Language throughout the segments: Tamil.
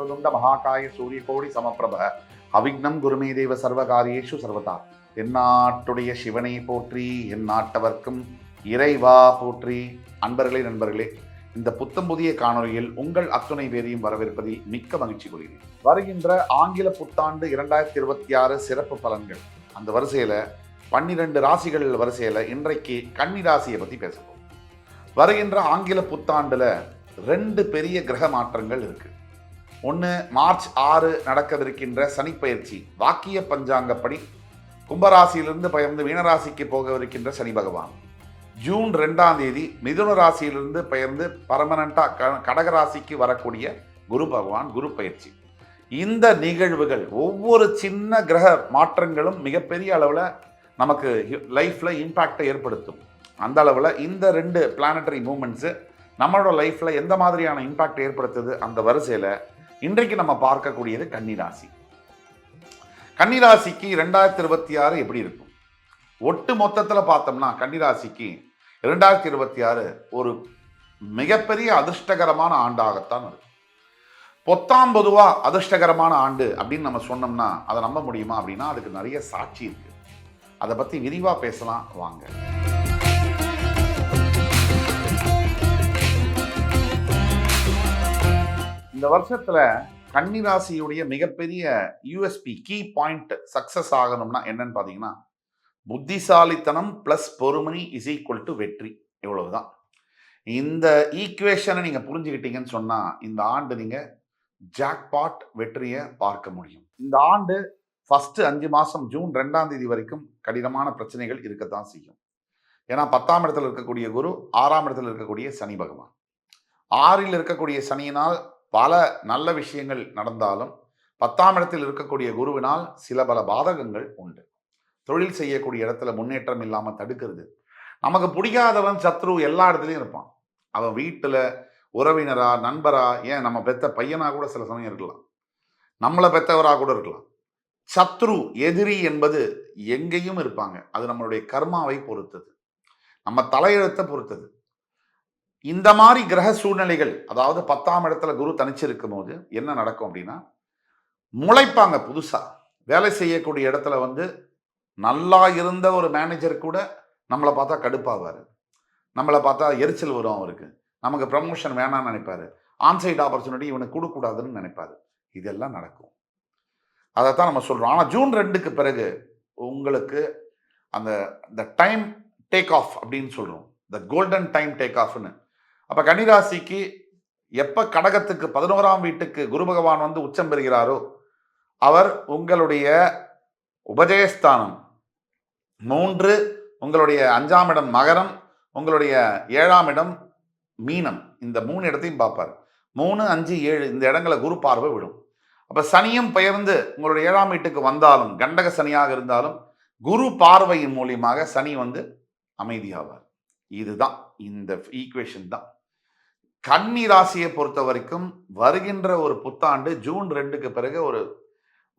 வக்ரதுண்ட மகாகாய சூரியகோடி சமப்பிரப அவிக்னம் குருமே தேவ சர்வகாரியேஷு சர்வதா. தென்னாட்டுடைய சிவனை போற்றி, என் நாட்டவர்க்கும் இறைவா போற்றி. அன்பர்களே, நண்பர்களே, இந்த புத்தம் புதிய காணொலியில் உங்கள் அத்துணை பேரையும் வரவேற்பதில் மிக்க மகிழ்ச்சி கொள்கிறேன். வருகின்ற ஆங்கில புத்தாண்டு 2026 சிறப்பு பலன்கள், அந்த வரிசையில் 12 ராசிகள் வரிசையில் இன்றைக்கு கன்னி ராசியை பற்றி பேசப்போம். வருகின்ற ஆங்கில புத்தாண்டில் 2 பெரிய கிரக மாற்றங்கள் இருக்கு. ஒன்று, மார்ச் 6 நடக்கவிருக்கின்ற சனிப்பெயர்ச்சி. வாக்கிய பஞ்சாங்கப்படி கும்பராசியிலிருந்து பெயர்ந்து மீனராசிக்கு போகவிருக்கின்ற சனி பகவான். ஜூன் 2ஆம் தேதி மிதுன ராசியிலிருந்து பெயர்ந்து பர்மனண்டா கடகராசிக்கு வரக்கூடிய குரு பகவான் குரு பயிற்சி. இந்த நிகழ்வுகள், ஒவ்வொரு சின்ன கிரக மாற்றங்களும் மிகப்பெரிய அளவில் நமக்கு லைஃப்பில் இம்பேக்டை ஏற்படுத்தும். அந்த அளவில் இந்த 2 பிளானட்டரி மூமெண்ட்ஸு நம்மளோட லைஃப்பில் எந்த மாதிரியான இம்பேக்ட் ஏற்படுத்துது, அந்த வரிசையில் இன்றைக்கு நம்ம பார்க்கக்கூடியது கன்னிராசி. கன்னிராசிக்கு 2026 எப்படி இருக்கும்? ஒட்டு மொத்தத்தில் பார்த்தோம்னா கன்னிராசிக்கு 2026 ஒரு மிகப்பெரிய அதிர்ஷ்டகரமான ஆண்டாகத்தான் இருக்கும். பொதுவாக அதிர்ஷ்டகரமான ஆண்டு அப்படின்னு நம்ம சொன்னோம்னா அதை நம்ப முடியுமா அப்படின்னா அதுக்கு நிறைய சாட்சி இருக்கு. அதை பற்றி விரிவாக பேசலாம் வாங்க. இந்த வருஷத்துல கன்னிராசியுடைய மிகப்பெரிய யூஎஸ்பி கீ பாயிண்ட் சக்சஸ் ஆகணும்னா என்னன்னு பார்த்தீங்கன்னா, புத்திசாலித்தனம் பிளஸ் பொறுமை இஸ் ஈக்குவல் டு வெற்றி. இவ்வளவுதான். இந்த ஈக்குவேஷனை நீங்க புரிஞ்சுக்கிட்டீங்கன்னு சொன்னா இந்த ஆண்டு நீங்க ஜாக்பாட் வெற்றியை பார்க்க முடியும். இந்த ஆண்டு ஃபர்ஸ்ட் 5 மாசம் ஜூன் 2ஆம் தேதி வரைக்கும் கடினமான பிரச்சனைகள் இருக்கத்தான் செய்யும். ஏன்னா 10ஆம் இடத்துல இருக்கக்கூடிய குரு, 6ஆம் இடத்துல இருக்கக்கூடிய சனி பகவான். 6ல் இருக்கக்கூடிய சனியினால் பல நல்ல விஷயங்கள் நடந்தாலும் 10ஆம் இடத்தில் இருக்கக்கூடிய குருவினால் சில பல பாதகங்கள் உண்டு. தொழில் செய்யக்கூடிய இடத்துல முன்னேற்றம் இல்லாமல் தடுக்கிறது. நமக்கு பிடிக்காதவன் சத்ரு எல்லா இடத்துலையும் இருப்பான். அவன் வீட்டில் உறவினரா, நண்பரா, ஏன் நம்ம பெத்த பையனா கூட சில சமயம் இருக்கலாம், நம்மளை பெத்தவராக கூட இருக்கலாம். சத்ரு, எதிரி என்பது எங்கேயும் இருப்பாங்க. அது நம்மளுடைய கர்மாவை பொறுத்தது, நம்ம தலையெழுத்தை பொறுத்தது. இந்த மாதிரி கிரக சூழ்நிலைகள், அதாவது 10ஆம் இடத்துல குரு தனிச்சிருக்கும் போது என்ன நடக்கும் அப்படின்னா, முளைப்பாங்க. புதுசா வேலை செய்யக்கூடிய இடத்துல நல்லா இருந்த ஒரு மேனேஜர் கூட நம்மளை பார்த்தா கடுப்பாவார், நம்மளை பார்த்தா எரிச்சல் வரும் அவருக்கு, நமக்கு ப்ரமோஷன் வேணாம்னு நினைப்பாரு, ஆன்சைட் ஆப்பர்ச்சுனிட்டி இவனுக்கு கொடுக்கூடாதுன்னு நினைப்பாரு. இதெல்லாம் நடக்கும். அதைத்தான் நம்ம சொல்றோம். ஆனால் ஜூன் 2க்கு பிறகு உங்களுக்கு அந்த டைம் டேக் ஆஃப் அப்படின்னு சொல்றோம், த கோல்டன் டைம் டேக் ஆஃப்னு. அப்ப கன்னிராசிக்கு எப்ப கடகத்துக்கு 11ஆம் வீட்டுக்கு குரு பகவான் உச்சம் பெறுகிறாரோ, அவர் உங்களுடைய உபஜயஸ்தானம் 3, உங்களுடைய 5ஆம் இடம் மகரம், உங்களுடைய 7ஆம் இடம் மீனம், இந்த 3 இடத்தையும் பார்ப்பார். 3, 5, 7 இந்த இடங்களை குரு பார்வை விடும். அப்ப சனியும் பெயர்ந்து உங்களுடைய 7ஆம் வீட்டுக்கு வந்தாலும், கண்டக சனியாக இருந்தாலும், குரு பார்வையின் மூலியமாக சனி அமைதியாவார். இதுதான் இந்த ஈக்குவேஷன் தான். கன்னி ராசியை பொறுத்த வரைக்கும் வருகின்ற ஒரு புத்தாண்டு ஜூன் 2க்கு பிறகு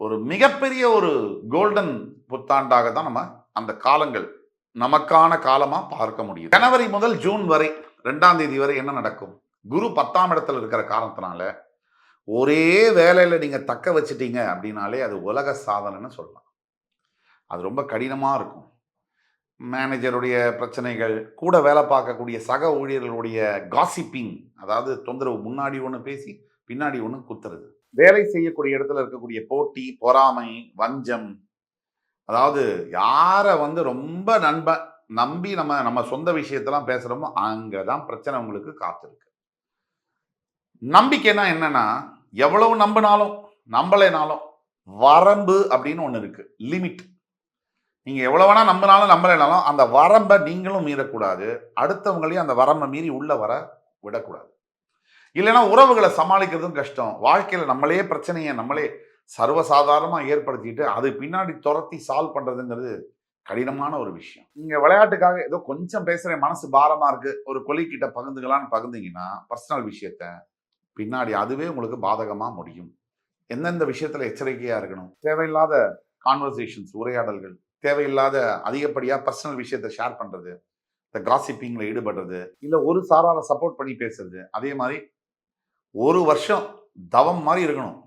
ஒரு மிகப்பெரிய ஒரு கோல்டன் புத்தாண்டாக தான் நம்ம அந்த காலங்கள் நமக்கான காலமா பார்க்க முடியும். ஜனவரி முதல் ஜூன் வரை 2ஆம் தேதி வரை என்ன நடக்கும்? குரு 10ஆம் இடத்துல இருக்கிற காரணத்தினால ஒரே வேலையில நீங்க தக்க வச்சிட்டீங்க அப்படின்னாலே அது உலக சாதனைன்னு சொல்லலாம். அது ரொம்ப கடினமா இருக்கும். மேனேஜருடைய பிரச்சனைகள், கூட வேலை பார்க்கக்கூடிய சக ஊழியர்களுடைய காசிப்பிங், அதாவது தொந்தரவு, முன்னாடி ஒன்று பேசி பின்னாடி ஒன்று குத்துறது, வேலை செய்யக்கூடிய இடத்துல இருக்கக்கூடிய போட்டி, பொறாமை, வஞ்சம், அதாவது யாரை ரொம்ப நம்பி நம்ம சொந்த விஷயத்தெல்லாம் பேசுறோமோ அங்கதான் பிரச்சனை உங்களுக்கு காத்திருக்கு. நம்பிக்கைனா என்னன்னா, எவ்வளவு நம்பினாலும் நம்பலைனாலும் வரம்பு அப்படின்னு ஒன்று இருக்கு, லிமிட். நீங்க எவ்வளவு வேணா நம்பினாலும் நம்பலைனாலும் அந்த வரம்பை நீங்களும் மீறக்கூடாது, அடுத்தவங்களையும் அந்த வரம்பை மீறி உள்ள வர விடக்கூடாது. இல்லைன்னா உறவுகளை சமாளிக்கிறதும் கஷ்டம். வாழ்க்கையில நம்மளே பிரச்சனையை நம்மளே சர்வசாதாரணமா ஏற்படுத்திட்டு அது பின்னாடி துரத்தி சால்வ் பண்றதுங்கிறது கடினமான ஒரு விஷயம். நீங்க விளையாட்டுக்காக ஏதோ கொஞ்சம் பேசுறேன், மனசு பாரமா இருக்கு, ஒரு கொலிக்கிட்ட பகிர்ந்துக்கலான்னு பகிர்ந்தீங்கன்னா பர்சனல் விஷயத்த பின்னாடி அதுவே உங்களுக்கு பாதகமா முடியும். எந்தெந்த விஷயத்துல எச்சரிக்கையா இருக்கணும்? தேவையில்லாத கான்வர்சேஷன்ஸ், உரையாடல்கள், தேவையில்லாத அதிகப்படியாக பர்சனல் விஷயத்தை ஷேர் பண்ணுறது, இந்த காசிப்பிங்கில் ஈடுபடுறது, இல்லை ஒரு சாராரை சப்போர்ட் பண்ணி பேசுறது. அதே மாதிரி ஒரு வருஷம் தவம் மாதிரி இருக்கணும்.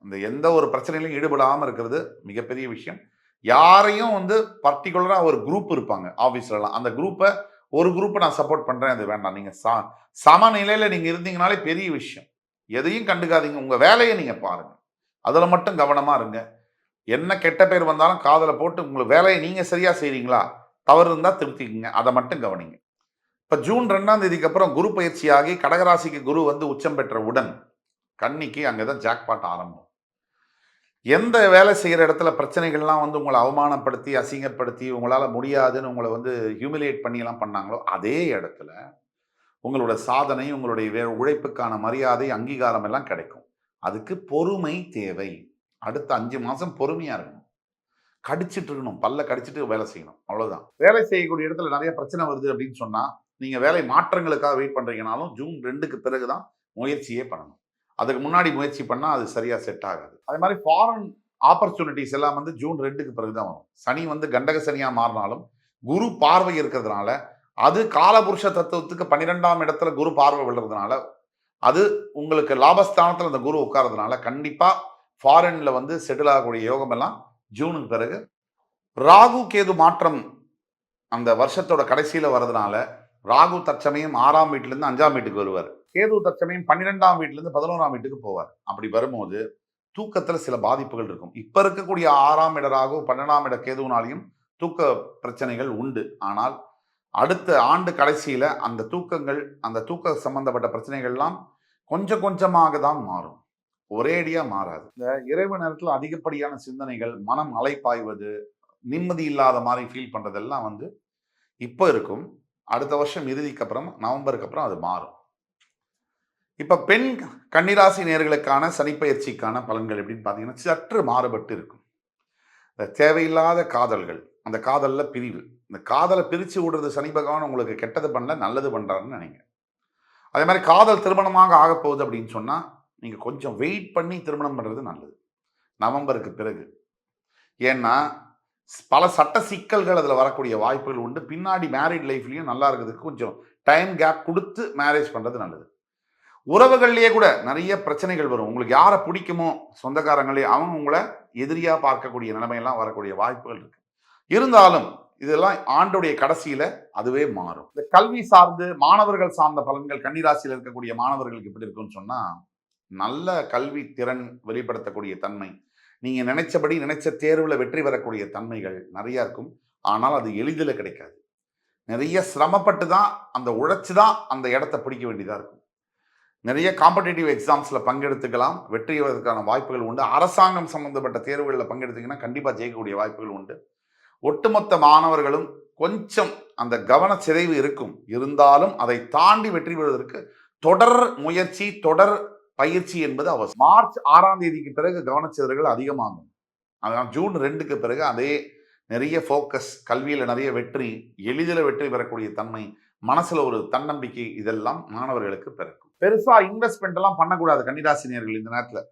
இந்த எந்த ஒரு பிரச்சனையிலும் ஈடுபடாம இருக்கிறது மிகப்பெரிய விஷயம். யாரையும் வந்து பர்ட்டிகுலரா ஒரு குரூப் இருப்பாங்க ஆஃபீஸ்லலாம். அந்த ஒரு குரூப்ப நான் சப்போர்ட் பண்றேன். அது வேண்டாம். நீங்க சமநிலையில நீங்க இருந்தீங்கனாலே பெரிய விஷயம். எதையும் கண்டுக்காதீங்க. உங்க வேலைய நீங்க பாருங்க. அதுல மட்டும் கவனமா இருங்க. என்ன கெட்ட பேர் வந்தாலும் காதுல போட்டு உங்க வேலைய நீங்க சரியா செய்றீங்களா? தவறு இருந்தா திருத்திக்கங்க. அத மட்டும் கவனிங்க. இப்ப ஜூன் 2ஆம் தேதிக்கு அப்புறம் குரு பயிற்சியாகி கடகராசிக்கு குரு வந்து உச்சம் பெற்றவுடன் கன்னிக்கு அங்க தான் ஜாக்பாட் ஆரம்பம். எந்த வேலை செய்யற இடத்துல பிரச்சனைகள்லாம் வந்து உங்கள அவமானப்படுத்தி, அசிங்கப்படுத்தி, உங்களால முடியாதுன்னு உங்கள வந்து ஹியூமிலியேட் பண்ணிலாம் பண்ணாங்களோ, அதே இடத்துல உங்களோட சாதனை, உங்களுடைய உழைப்புக்கான மரியாதை, அங்கீகாரம் எல்லாம் கிடைக்கும். அதுக்கு பொறுமை தேவை. அடுத்த 5 மாசம் பொறுமையா இருக்கணும். கடிச்சிட்டு இருக்கணும். பல்ல கடிச்சிட்டு வேலை செய்யணும். அவ்வளவுதான். வேலை செய்யக்கூடிய இடத்துல நெறைய பிரச்சனை வருது அப்படின்னு சொன்னா, நீங்க வேலை மாற்றங்களுக்காக வெயிட் பண்றீங்கனாலும், ஜூன் 2க்கு பிறகு தான் முயற்சியே பண்ணணும். அதுக்கு முன்னாடி முயற்சி பண்ணா அது சரியா செட் ஆகாது. அதே மாரி ஃபாரின் ஆப்பர்ச்சுனிட்டீஸ் எல்லாம் வந்து ஜூன் 2க்கு பிறகு தான் வரும். சனி வந்து கண்டக சனியா மாறினாலும், குரு பார்வை இருக்கிறதுனால, அது காலபுருஷ தத்துவத்துக்கு 12ஆம் இடத்துல குரு பார்வை விழுறதுனால, அது உங்களுக்கு லாபஸ்தானத்துல அந்த குரு உட்கார்றதுனால, கண்டிப்பா ஃபாரின்ல வந்து செட்டில் ஆகக்கூடிய யோகம் எல்லாம் ஜூனுக்கு பிறகு. ராகு கேது மாற்றம் அந்த வருஷத்தோட கடைசியில வரதுனால, ராகு தற்சமயம் 6ஆம் வீட்டிலிருந்து 5ஆம் வீட்டுக்கு வருவார். கேது தற்சமயம் 12ஆம் வீட்டிலிருந்து 11ஆம் வீட்டுக்கு போவார். அப்படி வரும்போது தூக்கத்துல சில பாதிப்புகள் இருக்கும். இப்ப இருக்கக்கூடிய 6ஆம் இட ராகு, 12ஆம் இட கேதுவினாலையும் தூக்க பிரச்சனைகள் உண்டு. ஆனால் அடுத்த ஆண்டு கடைசியில அந்த தூக்கங்கள், அந்த தூக்க சம்பந்தப்பட்ட பிரச்சனைகள்லாம் கொஞ்சம் கொஞ்சமாக தான் மாறும். ஒரேடியா மாறாது. இந்த இரவு நேரத்துல அதிகப்படியான சிந்தனைகள், மனம் அலைப்பாய்வது, நிம்மதி இல்லாத மாரி ஃபீல் பண்றதெல்லாம் வந்து இப்ப இருக்கும். அடுத்த வருஷம் இறுதிக்கு அப்புறம், நவம்பருக்கு அப்புறம் அது மாறும். இப்ப பெண் கன்னிராசி நேயர்களுக்கான சனிப்பெயர்ச்சிக்கான பலன்கள் எப்படின்னு பார்த்தீங்கன்னா, சற்று மாறுபட்டு இருக்கும். இந்த தேவையில்லாத காதல்கள், அந்த காதல்ல பிரிவு. இந்த காதல பிரிச்சு விடுறது சனி பகவான் உங்களுக்கு கெட்டது பண்ணல, நல்லது பண்றாருன்னு நெனைங்க. அதே மாரி காதல் திருமணமாக ஆகப்போகுது அப்படின்னு சொன்னா, நீங்க கொஞ்சம் வெயிட் பண்ணி திருமணம் பண்றது நல்லது. நவம்பருக்கு பிறகு. ஏன்னா, பல சட்ட சிக்கல்கள் அதுல வரக்கூடிய வாய்ப்புகள் உண்டு. பின்னாடி மேரிட் லைஃப்லயும் நல்லா இருக்கிறதுக்கு கொஞ்சம் டைம் கேப் குடுத்து மேரேஜ் பண்றது நல்லது. உறவுகள்லயே கூட நெறைய பிரச்சனைகள் வரும். உங்களுக்கு யார பிடிக்குமோ சொந்தக்காரங்களே, அவங்க உங்கள எதிரியா பார்க்கக்கூடிய நிலைமையெல்லாம் வரக்கூடிய வாய்ப்புகள் இருக்கு. இருந்தாலும் இதெல்லாம் ஆண்டுடைய கடைசியில அதுவே மாறும். இந்த கல்வி சார்ந்து மாணவர்கள் சார்ந்த பலன்கள் கன்னிராசியில இருக்கக்கூடிய மாணவர்களுக்கு எப்படி இருக்கும்னு சொன்னா, நல்ல கல்வி திறன் வெளிப்படுத்தக்கூடிய தன்மை. நீங்க நினைச்சபடி நினைச்ச தேர்வுல வெற்றி பெறக்கூடிய தன்மைகள் நெறைய இருக்கும். ஆனால் அது எளிதில கிடைக்காது. நெறைய சிரமப்பட்டு தான், அந்த உழைச்சு தான் அந்த இடத்த பிடிக்க வேண்டியதா இருக்கும். நிறைய காம்படிட்டிவ் எக்ஸாம்ஸ்ல பங்கெடுத்துக்கலாம். வெற்றி பெறுவதற்கான வாய்ப்புகள் உண்டு. அரசாங்கம் சம்பந்தப்பட்ட தேர்வுகள்ல பங்கெடுத்தீங்கன்னா, கண்டிப்பா ஜெயிக்கக்கூடிய வாய்ப்புகள் உண்டு. ஒட்டுமொத்த மாணவர்களும் கொஞ்சம் அந்த கவனச்சிதைவு இருக்கும். இருந்தாலும் அதை தாண்டி வெற்றி பெறுவதற்கு தொடர் முயற்சி, தொடர் பயிற்சி என்பது அவசியம். மார்ச் 6ஆம் தேதிக்கு பிறகு கவனச்சிதறல்கள் அதிகமாகும். அதான் ஜூன் 2க்கு பிறகு அதே நிறைய ஃபோக்கஸ், கல்வியில நிறைய வெற்றி, எளிதில வெற்றி பெறக்கூடிய தன்மை, மனசுல ஒரு தன்னம்பிக்கை இதெல்லாம் மாணவர்களுக்கு பிறக்கும். பெருசா இன்வெஸ்ட்மெண்ட் எல்லாம் பண்ணக்கூடாது கன்னிராசினியர்கள் இந்த நேரத்துல.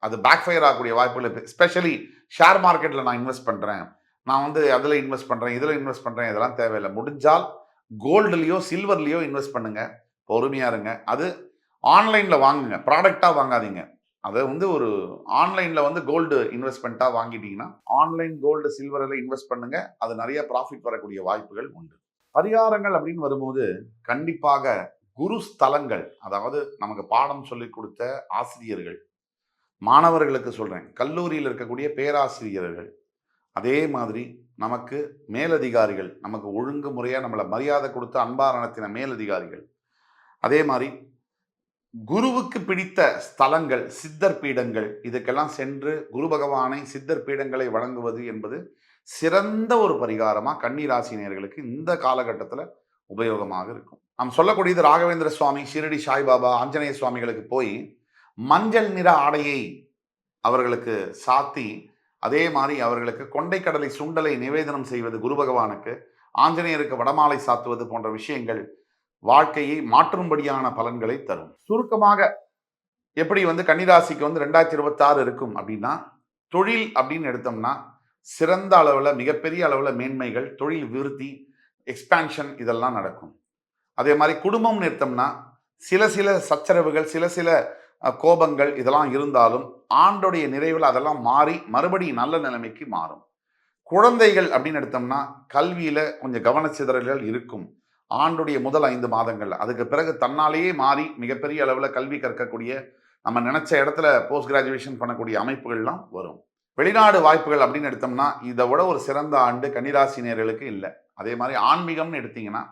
அது பேக் ஃபயர் ஆகக்கூடிய வாய்ப்புகள் இருக்கு. எஸ்பெஷலி ஷேர் மார்க்கெட்ல நான் இன்வெஸ்ட் பண்றேன். நான் வந்து அதுல இன்வெஸ்ட் பண்றேன், இதுல இன்வெஸ்ட் பண்றேன் இதெல்லாம் தேவையில்லை. முடிஞ்சால் கோல்டுலயோ, சில்வர்லயோ இன்வெஸ்ட் பண்ணுங்க. பொறுமையா இருங்க. அது ஆன்லைன்ல வாங்குங்க. ப்ராடக்ட்டா வாங்காதீங்க. அத வந்து ஒரு ஆன்லைன்ல வந்து கோல்டு இன்வெஸ்ட்மெண்ட்டா வாங்கிட்டீங்கன்னா, ஆன்லைன் கோல்டு, சில்வர்ல இன்வெஸ்ட் பண்ணுங்க. அது நிறைய ப்ராஃபிட் வரக்கூடிய வாய்ப்புகள் உண்டு. பரிகாரங்கள் அப்படின்னு வரும்போது, கண்டிப்பாக குரு ஸ்தலங்கள், அதாவது நமக்கு பாடம் சொல்லிக் கொடுத்த ஆசிரியர்கள், மாணவர்களுக்கு சொல்றேன். கல்லூரியில் இருக்கக்கூடிய பேராசிரியர்கள், அதே மாதிரி நமக்கு மேலதிகாரிகள், நமக்கு ஒழுங்குமுறையா நம்மள மரியாதை கொடுத்து அன்பா நடத்தின மேலதிகாரிகள், அதே மாரி குருவுக்கு பிடித்த ஸ்தலங்கள், சித்தர் பீடங்கள் இதுக்கெல்லாம் சென்று குரு பகவானை, சித்தர் பீடங்களை வழங்குவது என்பது சிறந்த ஒரு பரிகாரமா கன்னி ராசி நேயர்களுக்கு இந்த காலகட்டத்தில உபயோகமாக இருக்கும். நாம் சொல்லக்கூடியது ராகவேந்திர சுவாமி, ஷிரடி சாய்பாபா, ஆஞ்சநேய சுவாமிகளுக்கு போய் மஞ்சள் நிற ஆடையை அவர்களுக்கு சாத்தி, அதே மாரி அவர்களுக்கு கொண்டைக்கடலை சுண்டலை நிவேதனம் செய்வது குரு பகவானுக்கு, ஆஞ்சநேயருக்கு வடமாலை சாத்துவது போன்ற விஷயங்கள் வாழ்க்கையை மாற்றும்படியான பலன்களை தரும். சுருக்கமாக எப்படி வந்து கன்னிராசிக்கு வந்து 2026 இருக்கும் அப்படின்னா, தொழில் அப்படின்னு எடுத்தோம்னா, சிறந்த அளவுல மிகப்பெரிய அளவுல மேன்மைகள், தொழில் விருத்தி, எக்ஸ்பான்ஷன் இதெல்லாம் நடக்கும். அதே மாரி குடும்பம்னு எடுத்தோம்னா, சில சில சச்சரவுகள், சில சில கோபங்கள் இதெல்லாம் இருந்தாலும் ஆண்டுடைய நிறைவில் அதெல்லாம் மாறி மறுபடியும் நல்ல நிலைமைக்கு மாறும். குழந்தைகள் அப்படின்னு எடுத்தோம்னா கல்வியில கொஞ்சம் கவனச்சிதறல்கள் இருக்கும். ஆண்டுடைய முதல் 5 மாதங்கள்ல. அதுக்கு பிறகு தன்னாலேயே மாறி மிகப்பெரிய அளவுல கல்வி கற்கக்கூடிய, நம்ம நினைச்ச இடத்துல போஸ்ட் கிராஜுவேஷன் பண்ணக்கூடிய அமைப்புகள்லாம் வரும். வெளிநாடு வாய்ப்புகள் அப்படின்னு எடுத்தோம்னா, இதை விட ஒரு சிறந்த ஆண்டு கன்னிராசினியர்களுக்கு இல்ல. அதே மாரி ஆன்மீகம்னு எடுத்தீங்கன்னா,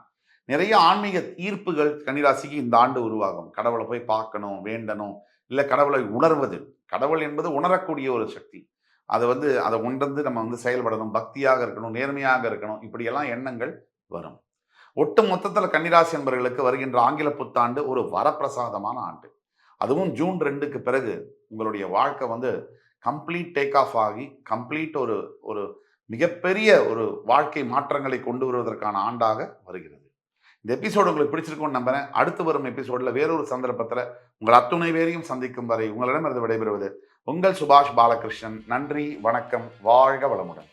நிறைய ஆன்மீக ஈர்ப்புகள் கன்னிராசிக்கு இந்த ஆண்டு உருவாகும். கடவுள போய் பார்க்கணும், வேண்டணும், இல்ல கடவுளை உணர்வது. கடவுள் என்பது உணரக்கூடிய ஒரு சக்தி. அத உணர்ந்து நம்ம செயல்படணும், பக்தியாக இருக்கணும், நேர்மையாக இருக்கணும். இப்படியெல்லாம் எண்ணங்கள் வரும். ஒட்டு மொத்தத்துல கன்னிராசி என்பவர்களுக்கு வருகின்ற ஆங்கில புத்தாண்டு ஒரு வரப்பிரசாதமான ஆண்டு. அதுவும் ஜூன் 2க்கு பிறகு உங்களுடைய வாழ்க்கை கம்ப்ளீட் டேக் ஆஃப் ஆகி, கம்ப்ளீட் ஒரு ஒரு மிகப்பெரிய ஒரு வாழ்க்கை மாற்றங்களை கொண்டு வருவதற்கான ஆண்டாக வருகிறது. இந்த எபிசோடு உங்களுக்கு பிடிச்சிருக்கும்னு நம்புறேன். அடுத்து வரும் எபிசோட்ல வேறொரு சந்தர்ப்பத்துல உங்கள் அத்துணை பேரையும் சந்திக்கும் வரை உங்களிடமிருந்து விடைபெறுவது உங்கள் சுபாஷ் பாலகிருஷ்ணன். நன்றி, வணக்கம், வாழ்க வளமுடன்.